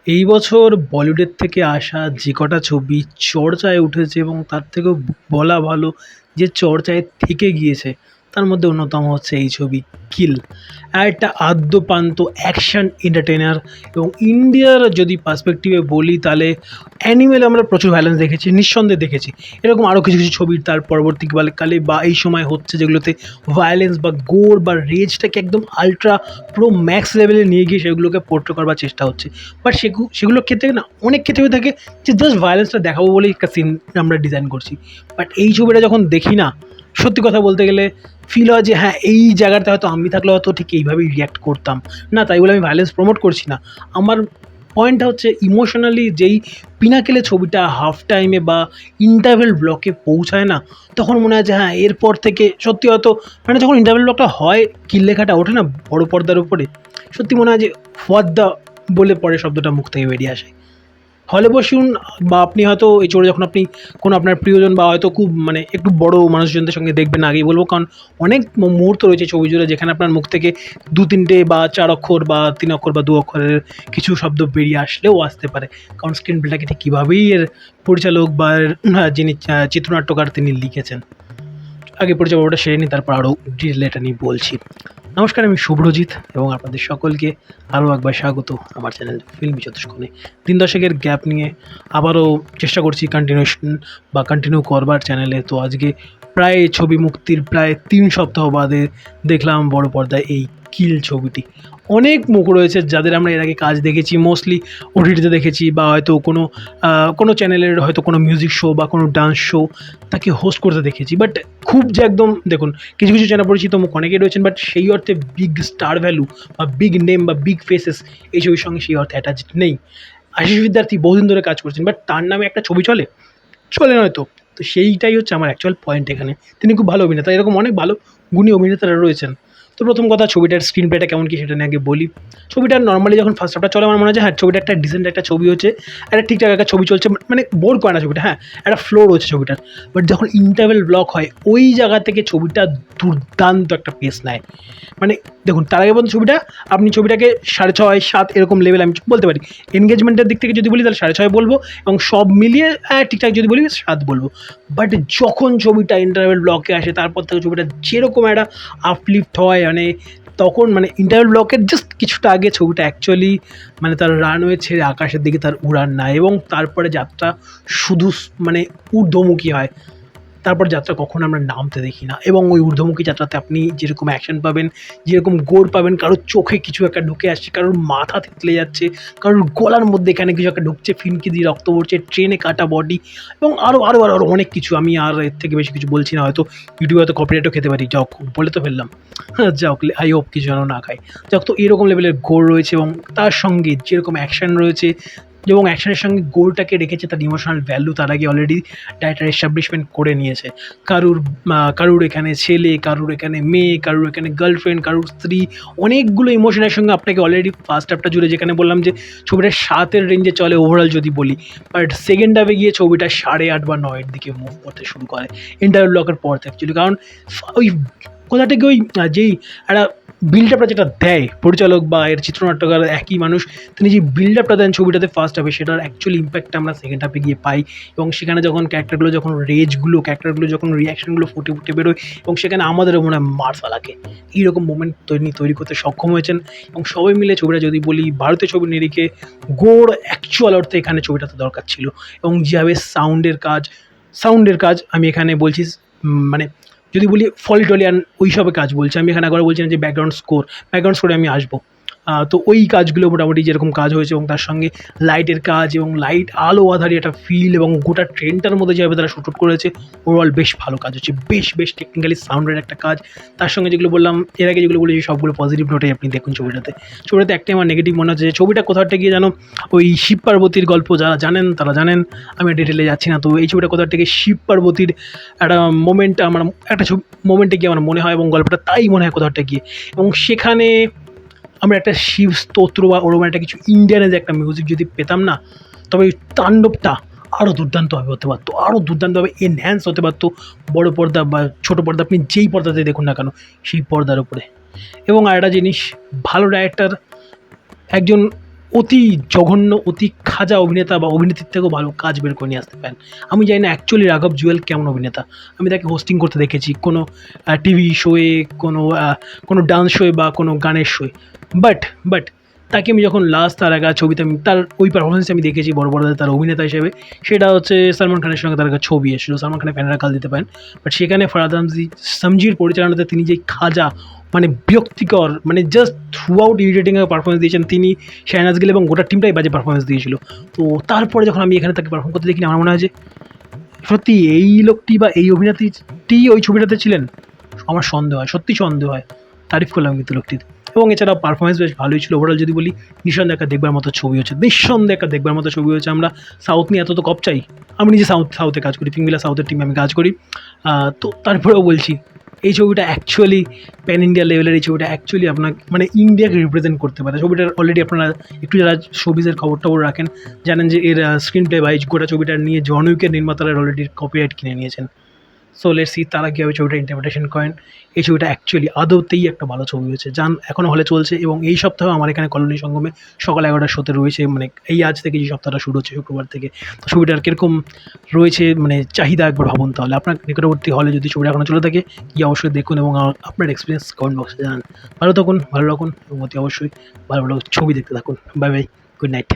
এই বছর বলিউডের থেকে আসা যে কটা ছবি চর্চায় উঠেছে এবং তার থেকেও বলা ভালো যে চর্চায় থেকে গিয়েছে, তার মধ্যে অন্যতম হচ্ছে এই ছবি কিল। আর একটা আদ্যপান্ত অ্যাকশন এন্টারটেইনার। এবং ইন্ডিয়ার যদি পার্সপেক্টিভে বলি তাহলে অ্যানিমেলে আমরা প্রচুর ভায়োলেন্স দেখেছি, নিঃসন্দেহে দেখেছি। এরকম আরও কিছু কিছু ছবির তার পরবর্তীকালে বা এই সময় হচ্ছে যেগুলোতে ভায়োলেন্স বা গোর বা রেজটাকে একদম আলট্রা প্রো ম্যাক্স লেভেলে নিয়ে গিয়ে সেগুলোকে পোর্ট্রে করবার চেষ্টা হচ্ছে। বাট সেগুলোর ক্ষেত্রে না অনেক ক্ষেত্রে হয়ে থাকে যে জাস্ট ভায়োলেন্সটা দেখাবো বলেই একটা সিন আমরা ডিজাইন করছি। বাট এই ছবিটা যখন দেখি না, সত্যি কথা বলতে গেলে ফিল হয় যে হ্যাঁ, এই জায়গাটা হয়তো আমি থাকলে হয়তো ঠিক এইভাবেই রিয়্যাক্ট করতাম না। তাই বলে আমি ভায়োলেন্স প্রমোট করছি না। আমার পয়েন্টটা হচ্ছে ইমোশনালি যেই পিনাকেলে ছবিটা হাফ টাইমে বা ইন্টারভেল ব্লকে পৌঁছায় না, তখন মনে হয় যে হ্যাঁ, এরপর থেকে সত্যি হয়তো মানে যখন ইন্টারভেল ব্লকটা হয়, কিল লেখাটা ওঠে না বড় পর্দার উপরে, সত্যি মনে হয় যে হোয়াট দ্য বলে পরে শব্দটা মুখ থেকে বেরিয়ে আসে। হলে বসুন বা আপনি হয়তো এই চোরে যখন আপনি কোনো আপনার প্রিয়জন বা হয়তো খুব মানে একটু বড় মানুষজনদের সঙ্গে দেখবেন না, আগেই বলবো, কারণ অনেক মুহূর্ত রয়েছে ছবি জুড়ে যেখানে আপনার মুখ থেকে ২-৩টে বা ৪ অক্ষর বা ৩ অক্ষর বা ২ অক্ষরের কিছু শব্দ বেরিয়ে আসলেও আসতে পারে। কারণ স্ক্রিন প্লেটাকে ঠিক কীভাবেই এর পরিচালক বা যিনি চিত্রনাট্যকার তিনি লিখেছেন। আগে পরিচয় পর্বটা সেরে নিই, তারপর আরও ডিটেলে এটা নিয়ে বলছি। নমস্কার, আমি শুভ্রজিৎ এবং আপনাদের সকলকে আরও একবার স্বাগত আমার চ্যানেল ফিল্মি চতুষ্কোণে। ৩ দশকের গ্যাপ নিয়ে আবারও চেষ্টা করছি কন্টিনিউশন বা কন্টিনিউ করবার চ্যানেলে। তো আজকে প্রায় ছবি মুক্তির প্রায় ৩ সপ্তাহ বাদে দেখলাম বড় পর্দায় এই কিল ছবিটি। অনেক মুখ রয়েছে যাদের আমরা এর আগে কাজ দেখেছি, মোস্টলি ওটিটিতে দেখেছি বা হয়তো কোনো চ্যানেলের হয়তো কোনো মিউজিক শো বা কোনো ডান্স শো তাকে হোস্ট করতে দেখেছি। বাট খুব যে একদম দেখুন, কিছু কিছু চ্যানেল পরিচিত মুখ অনেকেই রয়েছেন, বাট সেই অর্থে বিগ স্টার ভ্যালু বা বিগ নেম বা বিগ ফেসেস এই ছবির সঙ্গে সেই অর্থে অ্যাটাচড নেই। আশিস বিদ্যার্থী বহুদিন ধরে কাজ করছেন, বাট তার নামে একটা ছবি চলে চলে নয়তো। তো সেইটাই হচ্ছে আমার অ্যাকচুয়াল পয়েন্ট এখানে। তিনি খুব ভালো অভিনেতা, এরকম অনেক ভালো গুণী অভিনেতারা রয়েছেন। তো প্রথম কথা, ছবিটার স্ক্রিন প্লেটা কেমন কী সেটা নিয়ে আগে বলি। ছবিটার নর্মালি যখন ফার্স্ট হাফটা চলে আমার মনে হয় যে হ্যাঁ, ছবিটা একটা ডিসেন্ট একটা ছবি হচ্ছে, একটা ঠিকঠাক একটা ছবি চলছে, মানে বোর করে না ছবিটা। হ্যাঁ, একটা ফ্লো রয়েছে ছবিটার। বাট যখন ইন্টারভেল ব্লক হয় ওই জায়গা থেকে ছবিটা দুর্দান্ত একটা পেস নেয়। মানে দেখুন, তার আগে বলুন ছবিটা, আপনি ছবিটাকে 6.5 7 এরকম লেভেল আমি বলতে পারি। এনগেজমেন্টের দিক থেকে যদি বলি তাহলে 6.5 বলবো, এবং সব মিলিয়ে ঠিকঠাক যদি বলি 7 বলবো। বাট যখন ছবিটা ইন্টারভেল ব্লকে আসে তারপর থেকে ছবিটা যেরকম একটা আপলিফ্ট হয়, মানে তখন মানে ইন্টারভেল ব্লকের জাস্ট কিছুটা আগে ছবিটা অ্যাকচুয়ালি মানে তার রানওয়ে ছেড়ে আকাশের দিকে তার উড়ান নেয় এবং তারপরে যাত্রা শুধু মানে ঊর্ধ্বমুখী হয়। তারপর যাত্রা কখনো আমরা নামতে দেখি না, এবং ওই ঊর্ধ্বমুখী যাত্রাতে আপনি যেরকম অ্যাকশন পাবেন, যেরকম গোর পাবেন, কারোর চোখে কিছু একটা ঢুকে আসছে, কারোর মাথা থেতলে যাচ্ছে, কারোর গলার মধ্যে এখানে কিছু একটা ঢুকছে, ফিনকি দিয়ে রক্ত পড়ছে, ট্রেনে কাটা বডি, এবং আরও আরও আরও আরও অনেক কিছু। আমি আর এর থেকে বেশি কিছু বলছি না, হয়তো ইউটিউবে হয়তো কপিরাইটও খেতে পারি, যাও বলে তো ফেললাম। হ্যাঁ, যাও, আই হোপ কিছু যেন না খাই। যাক, তো এরকম লেভেলের গোর রয়েছে এবং তার সঙ্গে যেরকম অ্যাকশন রয়েছে এবং অ্যাকশনের সঙ্গে গোলটাকে রেখেছে তার ইমোশনাল ভ্যালু তার আগে অলরেডি ডাইরেক্টর এস্টাবলিশমেন্ট করে নিয়েছে। কারুর এখানে ছেলে, কারুর এখানে মেয়ে, কারুর এখানে গার্লফ্রেন্ড, কারুর স্ত্রী, অনেকগুলো ইমোশনের সঙ্গে আপনাকে অলরেডি ফার্স্ট হাফটা জুড়ে, যেখানে বললাম যে ছবিটা 7-এর রেঞ্জে চলে ওভারঅল যদি বলি, বাট সেকেন্ড হাফে গিয়ে ছবিটা 8.5 বা 9-এর দিকে মুভ করতে শুরু করে ইন্টারভেল ব্লকের পর থেকে অ্যাকচুয়ালি। কারণ ওই কোথা থেকে ওই যেই একটা বিল্ড আপটা যেটা দেয় পরিচালক বা এর চিত্রনাট্যকার একই মানুষ, তিনি যে বিল্ড আপটা দেন ছবিটাতে ফার্স্ট হাফে, সেটার অ্যাকচুয়ালি ইম্প্যাক্টটা আমরা সেকেন্ড হাফে গিয়ে পাই। এবং সেখানে যখন ক্যারেক্টারগুলো যখন ক্যারেক্টারগুলো যখন রিয়াকশনগুলো ফুটে ফুটে বেরোয়, এবং সেখানে আমাদেরও মনে হয় মার ফালাকে এইরকম মোমেন্ট তৈরি করতে সক্ষম হয়েছেন। এবং সবাই মিলে ছবিটা যদি বলি ভারতীয় ছবির নিরিখে গোড় অ্যাকচুয়াল অর্থে এখানে ছবিটাতে দরকার ছিল। এবং যেভাবে সাউন্ডের কাজ আমি এখানে বলছি, মানে যদি বলি ফলিটলিয়ান ওইসবে কাজ বলছি আমি এখানে। একবার বলছি না যে ব্যাকগ্রাউন্ড স্কোরে আমি আসবো। তো ওই কাজগুলো মোটামুটি যেরকম কাজ হয়েছে, এবং তার সঙ্গে লাইটের কাজ এবং লাইট আলো আধারি একটা ফিল, এবং গোটা ট্রেনটার মধ্যে যেভাবে তারা শুট করেছে, ওভারঅল বেশ ভালো কাজ হচ্ছে, বেশ টেকনিক্যালি সাউন্ডের একটা কাজ। তার সঙ্গে যেগুলো বললাম এর আগে, যেগুলো বলেছি সবগুলো পজিটিভ নোটে আপনি দেখুন ছবিটাতে একটাই আমার নেগেটিভ মনে হচ্ছে যে ছবিটা কোথাওটা গিয়ে যেন ওই শিব পার্বতীর গল্প যারা জানেন তারা জানেন, আমি ডিটেলে যাচ্ছি না। তো এই ছবিটা কোথাও থেকে শিব পার্বতীর একটা মোমেন্ট আমার একটা মোমেন্টে গিয়ে আমার মনে হয়, এবং গল্পটা তাই মনে হয় কোথাওটা গিয়ে। এবং সেখানে আমরা একটা শিব স্তোত্র বা ওরকম একটা কিছু ইন্ডিয়ানে যে একটা মিউজিক যদি পেতাম না, তবে ওই তাণ্ডবটা আরও দুর্দান্তভাবে হতে পারতো, আরও দুর্দান্তভাবে এনহ্যান্স হতে পারতো বড় পর্দা বা ছোটো পর্দা, আপনি যেই পর্দাতে দেখুন না কেন সেই পর্দার উপরে। এবং আরেকটা জিনিস, ভালো ডাইরেক্টর একজন অতি জঘন্য, অতি খাজা অভিনেতা বা অভিনেত্রীর থেকেও ভালো কাজ বের করে নিয়ে আসতে পারেন। আমি জানি না অ্যাকচুয়ালি রাঘব জুয়েল কেমন অভিনেতা। আমি তাকে হোস্টিং করতে দেখেছি কোনো টিভি শোয়ে, কোনো ডান্স শোয়ে বা কোনো গানের শোয়ে। বাট তাকে আমি যখন লাস্ট তার একা ছবিতে আমি তার ওই পারফরমেন্স আমি দেখেছি বড় পর্দায় তার অভিনেতা হিসেবে, সেটা হচ্ছে সালমান খানের সঙ্গে তার একটা ছবি এসেছিল। সালমান খানের ফ্যানেরা কাল দিতে পারেন। বাট সেখানে ফারাদ সামজির পরিচালনাতে তিনি যে খাজা, মানে বিরক্তিকর, মানে just through out irritating performance দিয়েছেন তিনি, শাহনাজ গিল এবং গোটা টিমটাই বাজে পারফরমেন্স দিয়েছিল। তো তারপরে যখন আমি এখানে তাকে পারফর্ম করতে দেখি না, আমার মনে হয় যে সত্যি এই লোকটি বা এই অভিনেত্রীটি ওই ছবিটাতে ছিলেন। আমার সন্দেহ হয়, সত্যি সন্দেহ হয়। তারিফ করলাম কিন্তু লোকটির। এবং এছাড়া পারফরমেন্স বেশ ভালোই ছিল। ওভারঅল যদি বলি, নিঃসন্দেহে একটা দেখবার মতো ছবি হচ্ছে, নিঃসন্দেহে একটা দেখবার মতো ছবি হচ্ছে। আমরা সাউথ নিয়ে এত তো কপচাই। আমি নিজে সাউথে কাজ করি, ফিল্মিলা সাউথের টিমে আমি কাজ করি। তো তারপরেও বলছি, এই ছবিটা অ্যাকচুয়ালি প্যান ইন্ডিয়া লেভেলের। এই ছবিটা অ্যাকচুয়ালি আপনার মানে ইন্ডিয়াকে রিপ্রেজেন্ট করতে পারে। ছবিটার অলরেডি আপনারা একটু যারা শোবিজের খবর টবর রাখেন জানেন যে এর স্ক্রিন প্লে বা এই গোটা ছবিটা নিয়ে জন উইকের নির্মাতারা অলরেডি কপিরাইট কিনে নিয়েছেন। সো লেটস সি তারা কীভাবে ছবিটা ইন্টারপ্রিটেশন করেন। এই ছবিটা অ্যাকচুয়ালি আদৌতেই একটা ভালো ছবি হয়েছে। যান, এখনও হলে চলছে এবং এই সপ্তাহে আমার এখানে কলোনি সঙ্গমে সকাল 11টার শোতে রয়েছে। মানে এই আজ থেকে যে সপ্তাহটা শুরু হচ্ছে শুক্রবার থেকে, তো ছবিটার কীরকম রয়েছে মানে চাহিদা একবার ভাবুন। তাহলে আপনার নিকটবর্তী হলে যদি ছবিটা এখনও চলে থাকে, গিয়ে অবশ্যই দেখুন এবং আপনার এক্সপিরিয়েন্স কমেন্ট বক্সে জানান। ভালো থাকুন, ভালো রাখুন এবং অতি অবশ্যই ভালো ভালো ছবি দেখতে থাকুন। Bye bye, good night.